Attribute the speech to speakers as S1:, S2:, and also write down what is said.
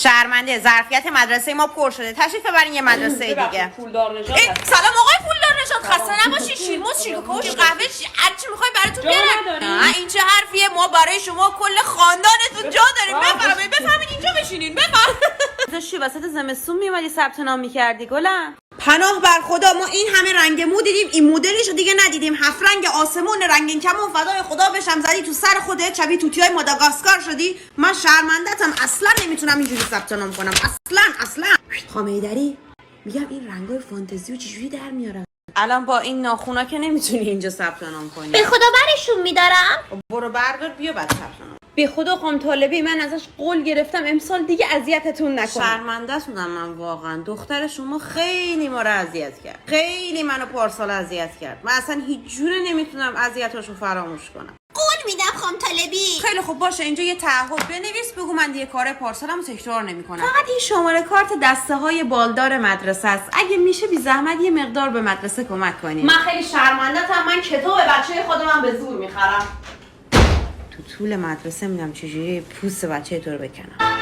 S1: شرمنده، ظرفیت مدرسه ما پر شده. تشریف ببرین یه مدرسه دیگه.
S2: پولدار نژاد.
S3: سلام آقای پولدار نژاد، خسته نباشید. شیرموز، شیرکوش، قهوه، هر چی میخوای براتون بیارم. این چه حرفیه؟ ما برای شما کل خاندانتون جا داریم. بفرمایید اینجا بشینین.
S1: چی وسط زمستون میومدی ثبت نام میکردی گلم؟ پناه بر خدا، ما این همه رنگ مو دیدیم، این مدلشو دیگه ندیدیم. 7 رنگ آسمون، رنگین کمون، فدای خدا بشم زدی تو سر خودت، شبیه توتیای ماداگاسکار شدی. من شرمنده‌ام، اصلا نمیتونم اینجوری ثبت نام کنم. اصلا خانم ایدری، میگم این رنگای فانتزیو چجوری در میارن؟ الان با این ناخونا که نمیتونی اینجا ثبت نام کنی.
S3: به خدا برشون میدارم.
S1: برو بردار بیا بعد ثبت نام. به خدا خانم طالبی، من ازش قول گرفتم امسال دیگه اذیتتون نکنم. شرمنده‌تونم من واقعا. دختر شما خیلی ما رو اذیت کرد. خیلی منو پارسال اذیت کرد. من اصلا هیچ جوره نمیتونم اذیتاشو فراموش کنم.
S3: قول میدم خانم طالبی.
S1: خیلی خوب باشه، اینجا یه تعهد بنویس، بگو من دیگه کار پارسالمو تکرار نمیکنم. فقط این شماره کارت دسته های بالدار مدرسه است. اگه میشه بی زحمت یه مقدار به مدرسه کمک کنید. من خیلی شرمنده‌ام، من کتاب بچه خودم به زور میخرم. تو طول مدرسه میدم چجوری پوست بچه تو رو بکنم.